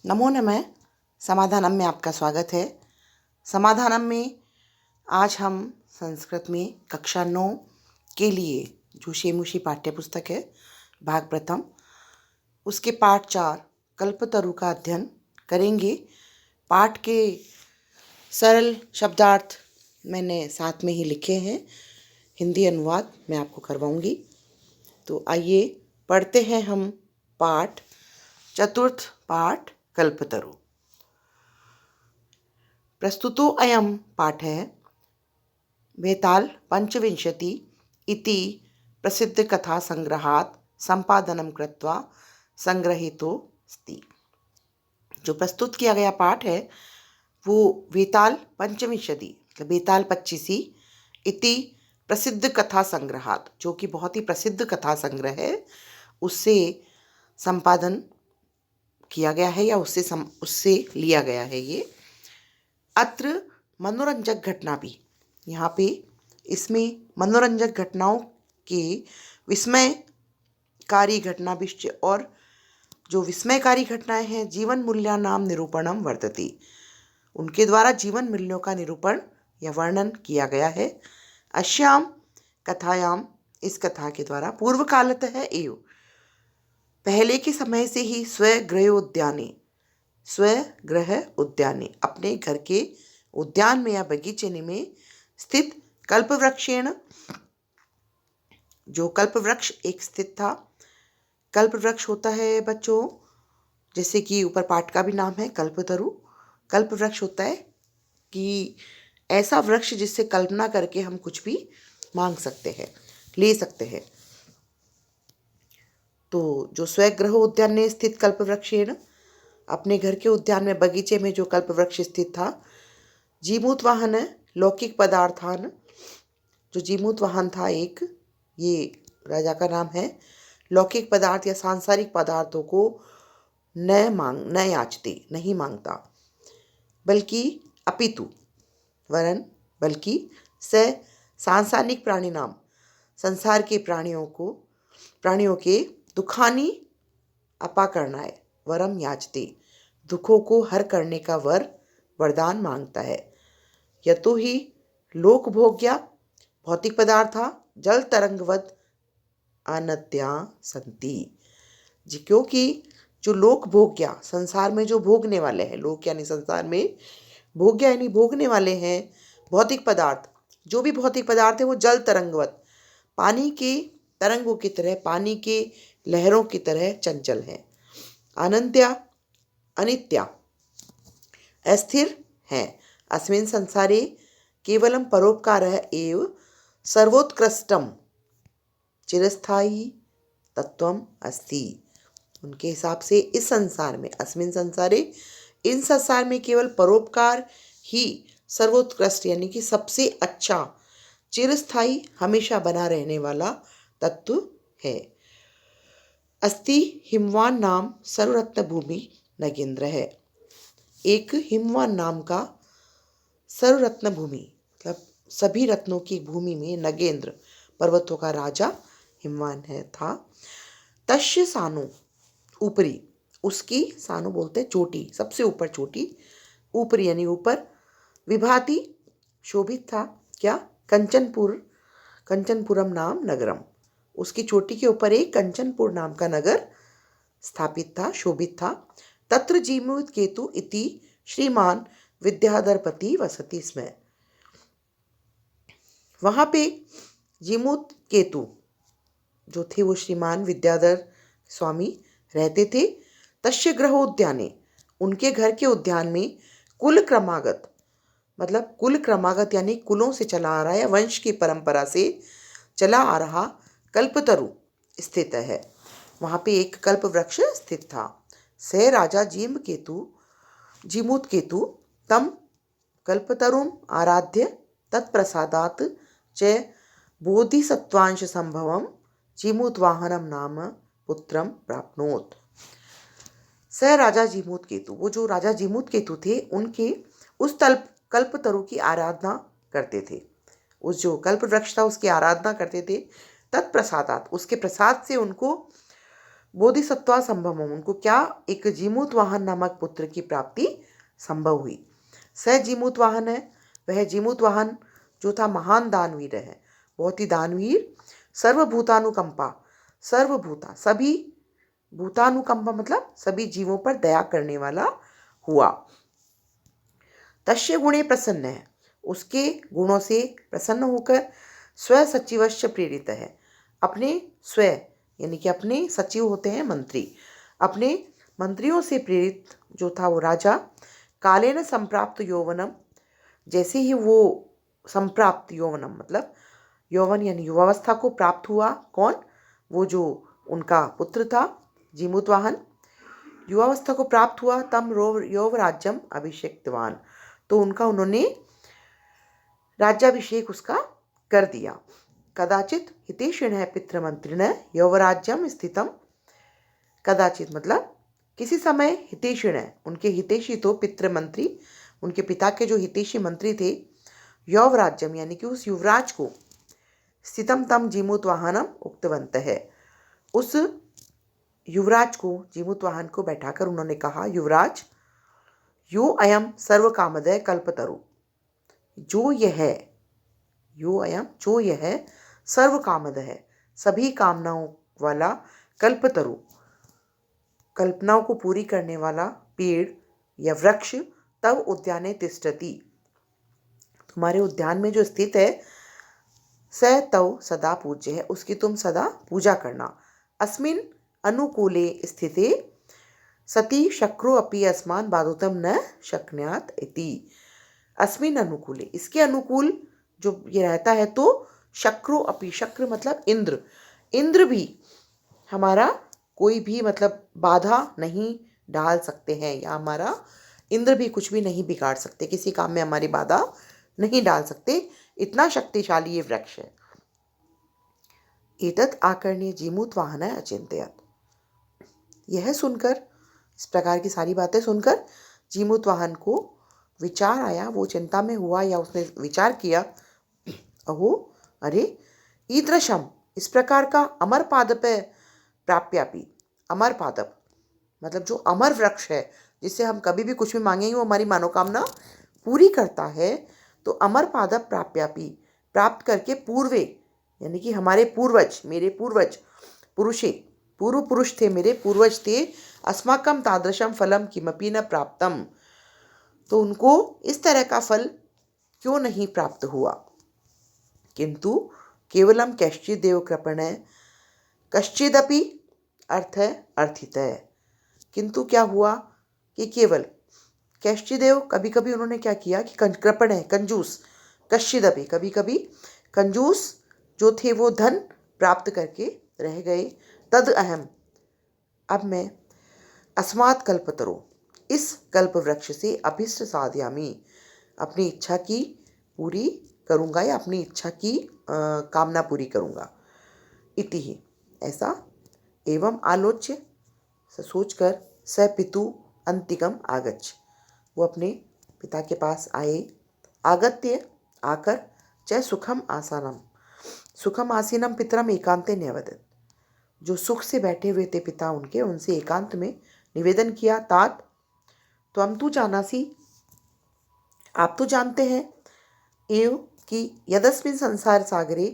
नमो नमः। समाधानम में आपका स्वागत है। समाधानम में आज हम संस्कृत में कक्षा 9 के लिए जो शेमुशी पाठ्य पुस्तक है भाग प्रथम उसके पाठ 4 कल्पतरु का अध्ययन करेंगे। पाठ के सरल शब्दार्थ मैंने साथ में ही लिखे हैं, हिंदी अनुवाद मैं आपको करवाऊंगी। तो आइए पढ़ते हैं हम पाठ। चतुर्थ पाठ कल्पतरु। प्रस्तुतो अयं पाठः वेताल पंचविंशति इति प्रसिद्धकथासंग्रहात् संपादनं कृत्वा संग्रहीतो अस्ति। जो प्रस्तुत किया गया पाठ है वो वेताल पंचविंशति मतलब वेताल 25 इति प्रसिद्ध कथा संग्रहात्, जो कि बहुत ही प्रसिद्ध कथा संग्रह है, उससे संपादन किया गया है या उससे लिया गया है। ये अत्र मनोरंजक घटना भी, यहाँ पे इसमें मनोरंजक घटनाओं के विस्मयकारी घटना भी और जो विस्मयकारी घटनाएं हैं जीवन मूल्यानाम निरूपणम वर्तते, उनके द्वारा जीवन मूल्यों का निरूपण या वर्णन किया गया है। अश्याम कथायाम, इस कथा के द्वारा पूर्व कालतः एव, पहले के समय से ही स्वगृह उद्याने अपने घर के उद्यान में या बगीचे में स्थित कल्पवृक्षेण, जो कल्पवृक्ष एक स्थित था। कल्पवृक्ष होता है बच्चों, जैसे कि ऊपर पाठ का भी नाम है कल्पतरु। कल्पवृक्ष होता है कि ऐसा वृक्ष जिससे कल्पना करके हम कुछ भी मांग सकते हैं, ले सकते हैं। तो जो स्वगृह उद्यान में स्थित कल्पवृक्षेण, अपने घर के उद्यान में बगीचे में जो कल्पवृक्ष स्थित था। जीमूत वाहन लौकिक पदार्थान, जो जीमूत वाहन था एक, ये राजा का नाम है। लौकिक पदार्थ या सांसारिक पदार्थों को न याचते, नहीं मांगता, बल्कि अपितु वरन बल्कि स सांसारिक प्राणी नाम, संसार के प्राणियों के दुखानी अपाकरणाय वरम याचते, दुखों को हर करने का वरदान मांगता है। यतो ही लोक भोग्या, भौतिक पदार्था जल तरंगवत अनत्या संति, जी, क्योंकि जो लोक भोग्या, संसार में जो भोगने वाले हैं, लोक यानी संसार में, भोग्या यानी भोगने वाले हैं, भौतिक पदार्थ, जो भी भौतिक पदार्थ है वो जल तरंगवत, पानी के तरंगों की तरह, पानी के लहरों की तरह चंचल है। अनंत्या अनित्या, अस्थिर है। अस्मिन् संसारे केवलम परोपकारः एव सर्वोत्कृष्टम चिरस्थायी तत्वम अस्ति। उनके हिसाब से इस संसार में, अस्मिन् संसारे, इन संसार में केवल परोपकार ही सर्वोत्कृष्ट यानी कि सबसे अच्छा, चिरस्थायी हमेशा बना रहने वाला तत्व है। अस्ति हिमवान नाम सर्वरत्न भूमि नगेंद्र है। एक हिमवान नाम का सर्वरत्न भूमि मतलब सभी रत्नों की भूमि में नगेंद्र, पर्वतों का राजा हिमवान है था। तस्य सानु, ऊपरी, उसकी, सानु बोलते चोटी, सबसे ऊपर चोटी, ऊपरी यानी ऊपर, विभाति शोभित था। क्या? कंचनपुरम नाम नगरम, उसकी चोटी के ऊपर एक कंचनपुर नाम का नगर स्थापित था, शोभित था। तत्र जीमूत केतु इति श्रीमान विद्याधरपति वसति स्म, वहां पे जीमूत केतु जो थे वो श्रीमान विद्याधर स्वामी रहते थे। तस्य गृह उद्याने, उनके घर के उद्यान में, कुल क्रमागत मतलब कुल क्रमागत यानी कुलों से चला आ रहा है, वंश की परंपरा से चला आ रहा कल्पतरु स्थित है। वहाँ पे एक कल्प वृक्ष स्थित था। स राजा जीमूत केतु तम कल्पतरुम आराध्य तत्प्रसादात च बोधिसत्वांश संभवम जीमूत वाहनम नाम पुत्रम प्राप्नोत। स राजा जीमूत केतु, वो जो राजा जीमूत केतु थे, उनके उस कल्पतरु की आराधना करते थे। उस जो कल्प वृक्ष था उसकी आराधना करते थे। तत्प्रसादात, उसके प्रसाद से उनको बोधिसत्वा संभवम, उनको क्या, एक जीमूतवाहन नामक पुत्र की प्राप्ति संभव हुई। स जीमूतवाहन है, वह जीमूतवाहन जो था महान दानवीर है, बहुत ही दानवीर। सर्वभूतानुकंपा, सर्वभूता सभी, भूतानुकंपा मतलब सभी जीवों पर दया करने वाला हुआ। तस्य गुणे प्रसन्न है, उसके गुणों से प्रसन्न होकर स्व सचिवश्च प्रेरित है, अपने स्व यानी कि अपने सचिव होते हैं मंत्री, अपने मंत्रियों से प्रेरित जो था वो राजा, कालेन संप्राप्त यौवनम, जैसे ही वो संप्राप्त यौवनम मतलब यौवन यानी युवावस्था को प्राप्त हुआ, कौन, वो जो उनका पुत्र था जीमूतवाहन, युवावस्था को प्राप्त हुआ, तम यौवराज्यम अभिषेक्तवान, तो उन्होंने राज्याभिषेक उसका कर दिया। कदाचित हितेशिण पितृमंत्रिण यौवराज्यम स्थितम, कदाचित मतलब किसी समय हितेशिण है, उनके हितेशी तो पितृमंत्री, उनके पिता के जो हितेशी मंत्री थे, यौवराज्यम यानी कि उस युवराज को, स्थितम तम जीमूतवाहनम उक्तवंत है, उस युवराज को, जीमूतवाहन को बैठाकर उन्होंने कहा, युवराज, यो अयम सर्व कामदय कल्पतरु, जो यह, यो अयम जो यह सर्व कामद है, सभी कामनाओं वाला, कल्पतरु कल्पनाओं को पूरी करने वाला पेड़ या वृक्ष, तव उद्याने तिष्ठति, तुम्हारे उद्यान में जो स्थित है, स तव सदा पूज्य है, उसकी तुम सदा पूजा करना। अस्मिन अनुकूले स्थिते सती शक्रो अपि अस्मान बाधुतम न शक्नुयात् इति। अस्मिन अनुकूले, इसके अनुकूल जो ये रहता है, तो शक्रो अपि, शक्र मतलब इंद्र, इंद्र भी हमारा कोई भी मतलब बाधा नहीं डाल सकते हैं, या हमारा इंद्र भी कुछ भी नहीं बिगाड़ सकते, किसी काम में हमारी बाधा नहीं डाल सकते, इतना शक्तिशाली ये वृक्ष है। एतत् आकर्ण्य जीमूतवाहन अचिंत्यत, यह सुनकर, इस प्रकार की सारी बातें सुनकर जीमूतवाहन को विचार आया, वो चिंता में हुआ, या उसने विचार किया, अहो अरे, ईदृशम, इस प्रकार का अमर पादप प्राप्यापि, अमर पादप मतलब जो अमर वृक्ष है, जिससे हम कभी भी कुछ भी मांगेंगे वो हमारी मनोकामना पूरी करता है, तो अमर पादप प्राप्यापि, प्राप्त करके, पूर्वे यानी कि हमारे पूर्वज, मेरे पूर्वज, पुरुषे, पूर्व पुरुष थे, मेरे पूर्वज थे, अस्माकम तादृशम फलम किमपि न प्राप्तम, तो उनको इस तरह का फल क्यों नहीं प्राप्त हुआ। किंतु केवलम कैश्चिदेव कृपण, कश्चिदपि अर्थ है अर्थित है, किंतु क्या हुआ कि केवल, कैश्चिदेव कभी कभी उन्होंने क्या किया कि कृपण है, कंजूस, कश्चिदपि कभी कभी कंजूस जो थे वो धन प्राप्त करके रह गए, तद अहम, अब मैं, अस्मात् कल्पतरो, इस कल्प वृक्ष से अभिष्ट साधयामी, अपनी इच्छा की पूरी करूँगा, या अपनी इच्छा की कामना पूरी करूँगा। इति ही, ऐसा, एवं आलोच्य, सोचकर, स पितु अंतिकम आगच्छ, वो अपने पिता के पास आए, आगत्य आकर, च सुखम आसानम, सुखम आसीनम पितरम एकांते न्यवदत्, जो सुख से बैठे हुए थे पिता उनके, उनसे एकांत में निवेदन किया, तात त्वं तु जानासि, आप तो जानते हैं, एव कि यदस्मिन् संसार सागरे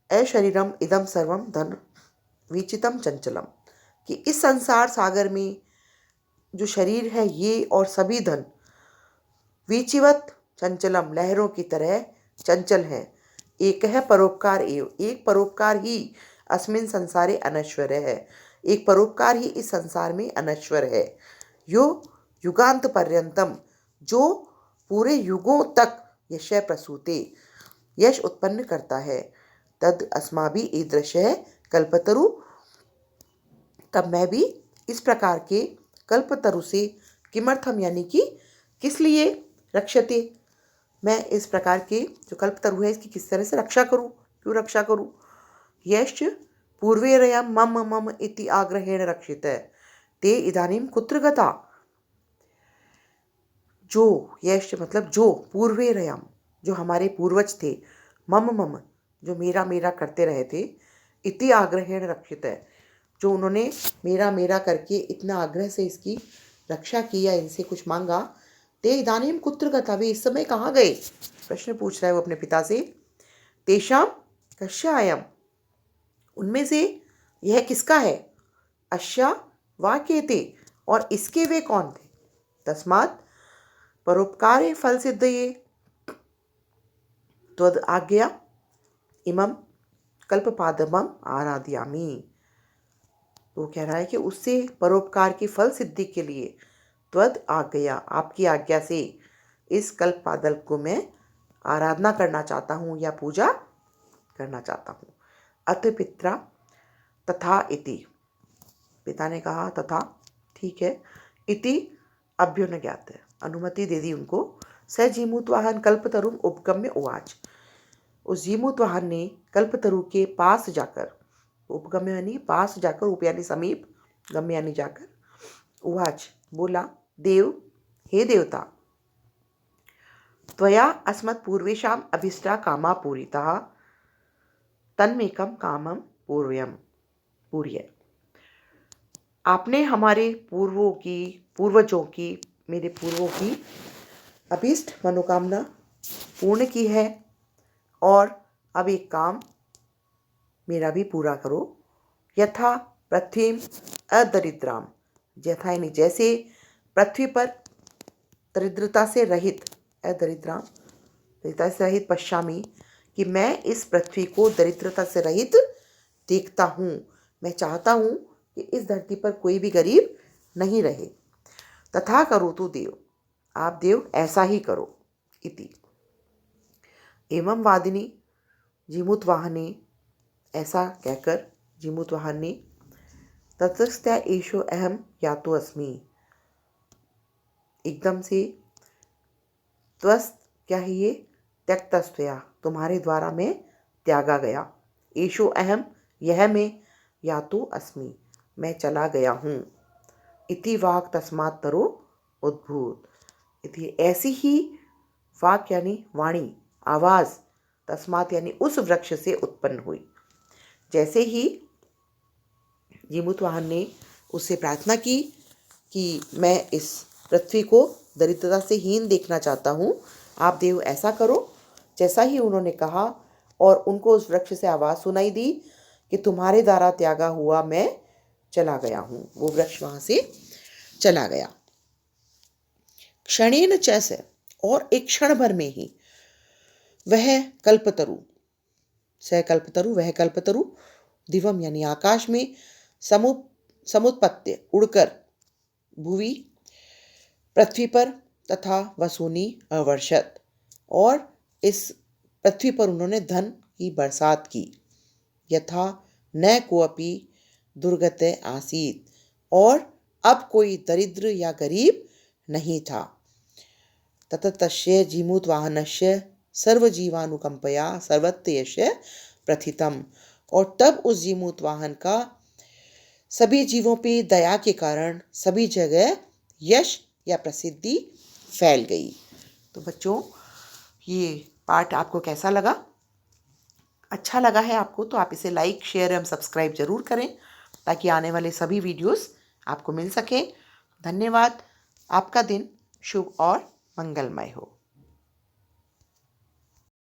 अशरीरम इदम सर्वम धन विचितम चंचलम, कि इस संसार सागर में जो शरीर है ये और सभी धन, विचिवत चंचलम, लहरों की तरह चंचल है, एक है परोपकार एव, एक परोपकार ही अस्मिन संसारे अनश्वर है, एक परोपकार ही इस संसार में अनश्वर है, यो युगांत पर्यंतम, जो पूरे युगों तक यश प्रसूते, यश उत्पन्न करता है, तद अस्माभि ईदृश है कल्पतरु, तब मैं भी इस प्रकार के कल्पतरु से, किमर्थम यानी कि किस लिए, रक्षते, मैं इस प्रकार के जो कल्पतरु है इसकी किस तरह से रक्षा करूं, क्यों रक्षा करूं। यश्च पूर्वेरयं मम मम इति आग्रहेण रक्षित, ते इदानीं कुत्र गता, जो, यश्च मतलब जो, पूर्वेरयं जो हमारे पूर्वज थे, मम मम जो मेरा मेरा करते रहे थे, इति आग्रहेण रक्षित है, जो उन्होंने मेरा मेरा करके इतना आग्रह से इसकी रक्षा की या इनसे कुछ मांगा, ते इदानीं कुत्र गता, वे इस समय कहाँ गए? प्रश्न पूछ रहा है वो अपने पिता से। तेषां कस्य अयम्, उनमें से यह किसका है? अश्या वा केते, और इसके वे कौन थे? तस्मात् परोपकारे फल सिद्धये त्वद आज्ञया इमं कल्पपादमं आराधयामि। तो वो कह रहा है कि उससे परोपकार की फल सिद्धि के लिए त्वद आज्ञया, आपकी आज्ञा से इस कल्प पादल को मैं आराधना करना चाहता हूँ या पूजा करना चाहता हूँ। अथ पित्रा तथा इति, पिता ने कहा तथा, ठीक है। इति अभ्युनज्ञात, अनुमति दे दी उनको। स जीमूतवाहन कल्पतरुम उपगम्य उवाच, उस जीमूतवाहन ने कल्पतरु के पास जाकर, उपगम्य यानी पास जाकर, उप यानी समीप, गम्य यानी जाकर, उवाच बोला, देव, हे देवता, त्वया अस्मत् पूर्वेषाम् अभीष्टा कामा पूरिताः, तन्मेकं कामं पूरय। आपने हमारे पूर्वजों की, मेरे पूर्वों की अभीष्ट मनोकामना पूर्ण की है, और अब एक काम मेरा भी पूरा करो। यथा पृथ्वीम अदरिद्राम, यथा यानी जैसे, पृथ्वी पर दरिद्रता से रहित, अदरिद्राम दरिद्रता से रहित पश्यामि, कि मैं इस पृथ्वी को दरिद्रता से रहित देखता हूँ। मैं चाहता हूँ कि इस धरती पर कोई भी गरीब नहीं रहे। तथा करो तो देव, आप देव ऐसा ही करो। इति एवं वादिनी जीमूतवाहने, ऐसा कहकर जीमूतवाहन ने, ततस्त्या एषो अहम यातो अस्मि, एकदम से, त्वस्त क्या है ये, त्यक्तस्त्वया, तुम्हारे द्वारा मैं त्यागा गया, एषो अहम यह मैं, यातो अस्मि मैं चला गया हूँ, इति वाक् तस्मात् तरो उद्भूत, इति ऐसी ही वाक् यानी वाणी, आवाज़, तस्मात् यानी उस वृक्ष से उत्पन्न हुई। जैसे ही जीमूतवाहन ने उससे प्रार्थना की कि मैं इस पृथ्वी को दरिद्रता से हीन देखना चाहता हूँ, आप देव ऐसा करो। जैसा ही उन्होंने कहा और उनको उस वृक्ष से आवाज़ सुनाई दी कि तुम्हारे द्वारा त्यागा हुआ मैं चला गया हूँ, वो वृक्ष वहाँ से चला गया। क्षणेन चैसे, और एक क्षण भर में ही, वह कल्पतरु, सह कल्पतरु, वह कल्पतरु, दिवम यानी आकाश में, समुत्पत्ति उड़कर, भुवि पृथ्वी पर, तथा वसूनी अवर्षत, और इस पृथ्वी पर उन्होंने धन की बरसात की। यथा न कोऽपि दुर्गते आसीत, और अब कोई दरिद्र या गरीब नहीं था। ततस्तस्य जीमूतवाहनस्य सर्वजीवानुकंपया सर्वत्र यश प्रथितम, और तब उस जीमूतवाहन का सभी जीवों पे दया के कारण सभी जगह यश या प्रसिद्धि फैल गई। तो बच्चों, ये पाठ आपको कैसा लगा? अच्छा लगा है आपको तो आप इसे लाइक, शेयर एवं सब्सक्राइब जरूर करें, ताकि आने वाले सभी वीडियोस आपको मिल सके। धन्यवाद। आपका दिन शुभ और मंगलमय हो।